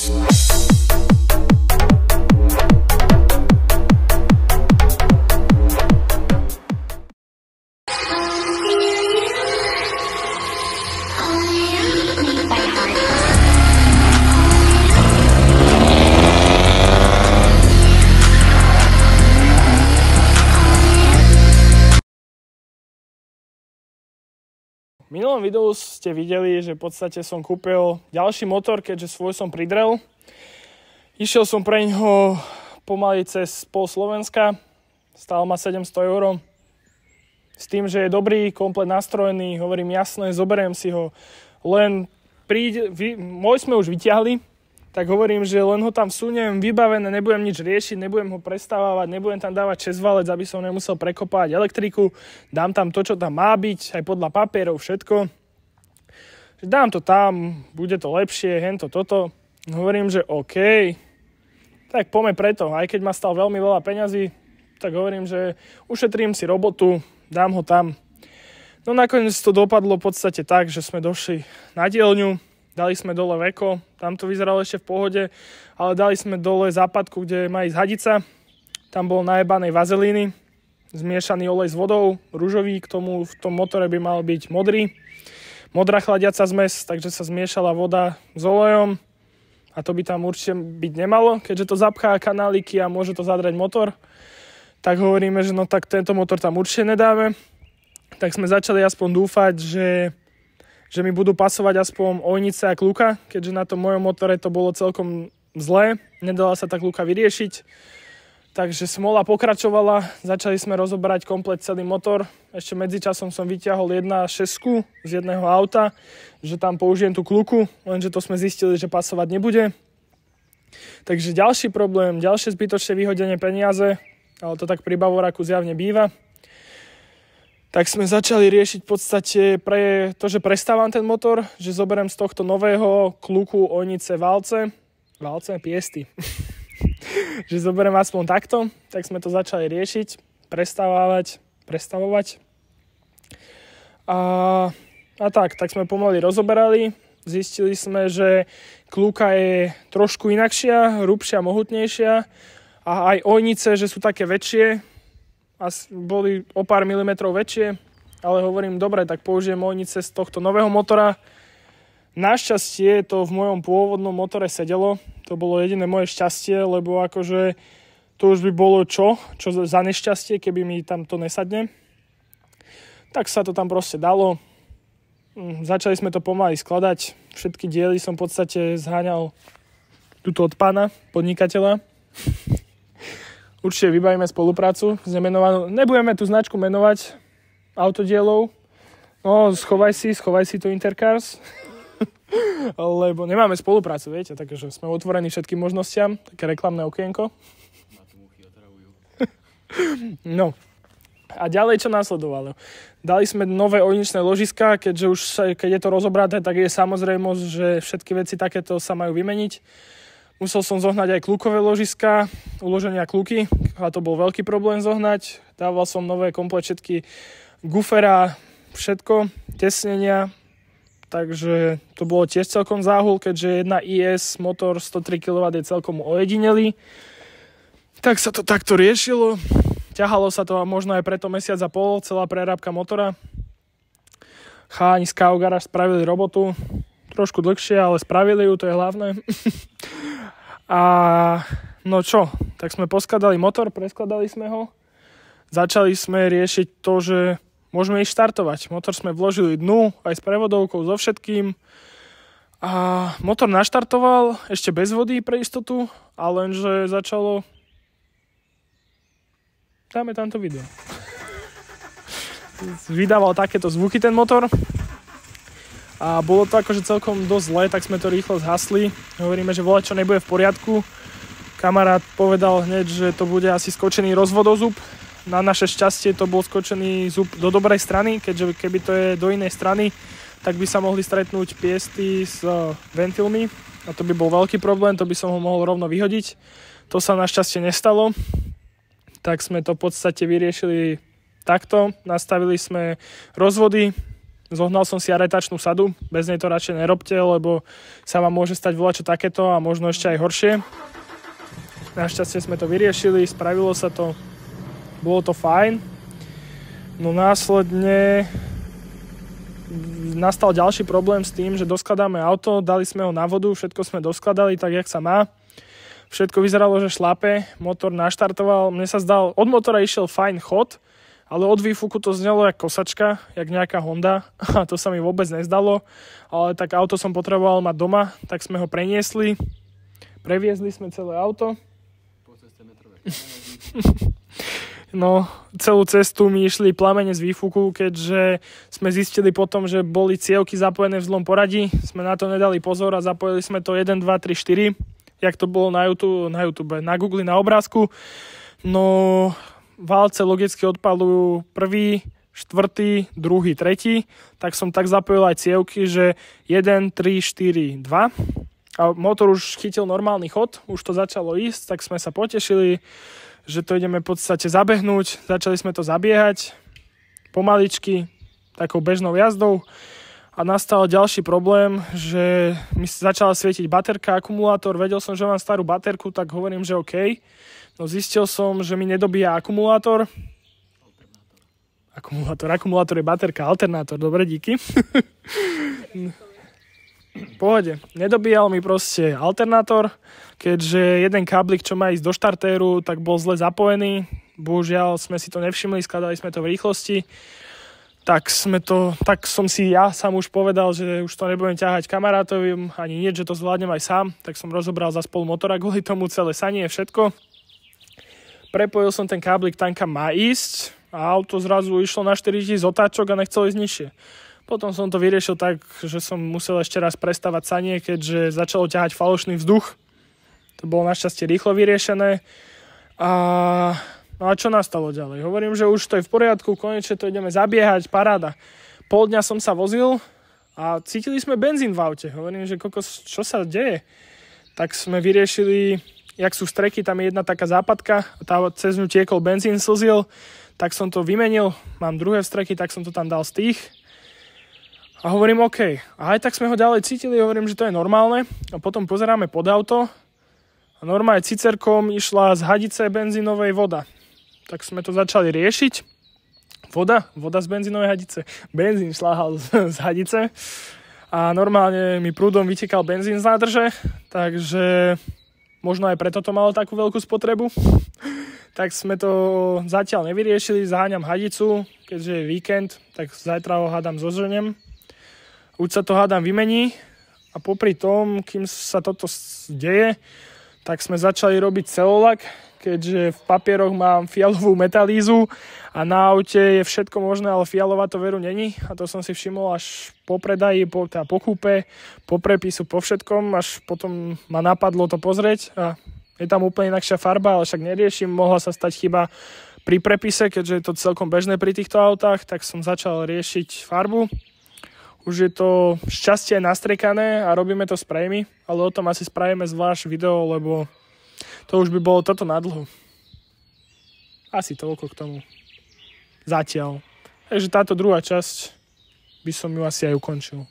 V minulom videu ste videli, že v podstate som kúpil ďalší motor, keďže svoj som pridrel. Išiel som pre ňoho pomaly cez pol Slovenska, stál ma 700 €. S tým, že je dobrý, komplet nastrojený, hovorím jasné, zoberiem si ho. Len môj sme už vyťahli, tak hovorím, že len ho tam vsuniem, vybavené, nebudem nič riešiť, nebudem ho prestávať, nebudem tam dávať 6 valec, aby som nemusel prekopať elektriku, dám tam to, čo tam má byť, aj podľa papierov, všetko. Dám to tam, bude to lepšie, hento, toto. Hovorím, že OK, tak poďme preto, aj keď ma stal veľmi veľa peňazí, tak hovorím, že ušetrím si robotu, dám ho tam. No nakoniec to dopadlo v podstate tak, že sme došli na dielňu, dali sme dole veko, tam to vyzeralo ešte v pohode, ale dali sme dole západku, kde má ísť hadica. Tam bol najebanej vazelíny, zmiešaný olej s vodou, ružový, k tomu v tom motore by mal byť modrý. Modrá chladiaca zmes, takže sa zmiešala voda s olejom a to by tam určite byť nemalo, keďže to zapchá kanáliky a môže to zadrať motor. Tak hovoríme, že no tak tento motor tam určite nedáme. Tak sme začali aspoň dúfať, že mi budú pasovať aspoň ojnice a kľúka, keďže na tom mojom motore to bolo celkom zlé, nedala sa tá kľúka vyriešiť. Takže smola pokračovala, začali sme rozoberať komplet celý motor. Ešte medzičasom som vyťahol 1.6 z jedného auta, že tam použijem tú kľúku, lenže to sme zistili, že pasovať nebude. Takže ďalší problém, ďalšie zbytočné vyhodenie peniaze, ale to tak pri Bavoraku zjavne býva. Tak sme začali riešiť v podstate pre to, že prestávam ten motor, že zoberiem z tohto nového kľúku, ojnice, valce, piesty. Že zoberiem aspoň takto, tak sme to začali riešiť, prestavovať. A tak sme pomaly rozoberali, zistili sme, že kľúka je trošku inakšia, hrubšia, mohutnejšia a aj ojnice, že sú také väčšie, boli o pár milimetrov väčšie, ale hovorím, dobre, tak použijem ojnice z tohto nového motora. Našťastie to v mojom pôvodnom motore sedelo, to bolo jediné moje šťastie, lebo akože to už by bolo čo za nešťastie, keby mi tam to nesadne. Tak sa to tam proste dalo. Začali sme to pomaly skladať, všetky diely som v podstate zháňal tuto od pána, podnikateľa. Určite vybavíme spoluprácu s nemenovanou. Nebudeme tú značku menovať autodielov. No, schovaj si to Intercars. Lebo nemáme spoluprácu, viete, takže sme otvorení všetkým možnostiam. Také reklamné okienko. No. A ďalej, čo následovalo? Dali sme nové ojničné ložiska, keďže už keď je to rozobraté, tak je samozrejmosť, že všetky veci takéto sa majú vymeniť. Musel som zohnať aj kľúkové ložiska, uloženia kľúky, a to bol veľký problém zohnať. Dával som nové komplet všetky gufera, všetko, tesnenia, takže to bolo tiež celkom záhul, keďže jedna IS motor 103 kW je celkom ojedinelý. Tak sa to takto riešilo, ťahalo sa to možno aj preto mesiac a pol, celá prerábka motora. Cháni z KO Garage spravili robotu, trošku dlhšie, ale spravili ju, to je hlavné. A no čo, tak sme poskladali motor, preskladali sme ho. Začali sme riešiť to, že môžeme ísť štartovať. Motor sme vložili dnu, aj s prevodovkou, so všetkým. A motor naštartoval, ešte bez vody pre istotu, a lenže začalo... Dáme tam to video. Vydával takéto zvuky ten motor. A bolo to akože celkom dosť zlé, tak sme to rýchlo zhasli. Hovoríme, že volačo nebude v poriadku. Kamarát povedal hneď, že to bude asi skočený rozvodozub. Na naše šťastie to bol skočený zub do dobrej strany, keďže keby to je do inej strany, tak by sa mohli stretnúť piesty s ventilmi. A to by bol veľký problém, to by som ho mohol rovno vyhodiť. To sa našťastie nestalo. Tak sme to v podstate vyriešili takto. Nastavili sme rozvody, Zohnal som si aretačnú sadu, bez nej to radšej nerobte, lebo sa vám môže stať voľačo takéto a možno ešte aj horšie. Našťastie sme to vyriešili, spravilo sa to, bolo to fajn. No následne nastal ďalší problém s tým, že doskladáme auto, dali sme ho na vodu, všetko sme doskladali tak, jak sa má. Všetko vyzeralo, že šlape, motor naštartoval, mne sa zdal, od motora išiel fajn chod, ale od výfuku to znelo jak kosačka, jak nejaká Honda a to sa mi vôbec nezdalo, ale tak auto som potreboval mať doma, tak sme ho preniesli, previezli sme celé auto. No, celú cestu mi išli plamene z výfuku, keďže sme zistili potom, že boli cievky zapojené v zlom poradí, sme na to nedali pozor a zapojili sme to 1, 2, 3, 4, jak to bolo na YouTube, na Google, na obrázku. No, válce logicky odpalujú 1., 4., 2., 3., tak som tak zapojil aj cievky, že 1, 3, 4, 2 a motor už chytil normálny chod, už to začalo ísť, tak sme sa potešili, že to ideme v podstate zabehnúť, začali sme to zabiehať pomaličky, takou bežnou jazdou. A nastal ďalší problém, že mi začala svietiť baterka, akumulátor. Vedel som, že mám starú baterku, tak hovorím, že OK. No zistil som, že mi nedobíja akumulátor. Akumulátor je baterka, alternátor. Dobre, díky. Pohode. Nedobíjal mi proste alternátor, keďže jeden káblik, čo má ísť do štartéru, tak bol zle zapojený. Bohužiaľ sme si to nevšimli, skladali sme to v rýchlosti. Tak som si ja sám už povedal, že už to nebudem ťahať kamarátovým, ani nič, že to zvládnem aj sám. Tak som rozobral za spolu motora kvôli tomu celé sanie, všetko. Prepojil som ten káblik tam, kam má ísť a auto zrazu išlo na 4 z otáčok a nechcelo ísť nižšie. Potom som to vyriešil tak, že som musel ešte raz prestávať sanie, keďže začalo ťahať falošný vzduch. To bolo našťastie rýchlo vyriešené. No a čo nastalo ďalej? Hovorím, že už to je v poriadku, konečne to ideme zabiehať, paráda. Pol dňa som sa vozil a cítili sme benzín v aute. Hovorím, že kokos, čo sa deje? Tak sme vyriešili, jak sú streky, tam je jedna taká západka, cez ňu tiekol benzín, slzil, tak som to vymenil, mám druhé streky, tak som to tam dal z tých. A hovorím, OK. A aj tak sme ho ďalej cítili, hovorím, že to je normálne. A potom pozeráme pod auto a normálne cicerkom išla z hadice benzínovej voda. Tak sme to začali riešiť. Voda z benzínovej hadice. Benzín šláhal z hadice a normálne mi prúdom vytekal benzín z nádrže, takže možno aj preto to malo takú veľkú spotrebu. Tak sme to zatiaľ nevyriešili, zaháňam hadicu, keďže je víkend, tak zajtra ho hádam zoženiem. Už sa to hádam vymení a popri tom, kým sa toto deje, tak sme začali robiť celolak, keďže v papieroch mám fialovú metalízu a na aute je všetko možné, ale fialová to veru není. A to som si všimol až po predaji, po kúpe, po prepisu, po všetkom, až potom ma napadlo to pozrieť. A je tam úplne inakšia farba, ale však neriešim, mohla sa stať chyba pri prepise, keďže je to celkom bežné pri týchto autách, tak som začal riešiť farbu. Už je to šťastie nastriekané a robíme to sprejmi, ale o tom asi spravíme zvlášť video, lebo to už by bolo toto na dlho. Asi toľko k tomu. Zatiaľ. Takže táto druhá časť by som ju asi aj ukončil.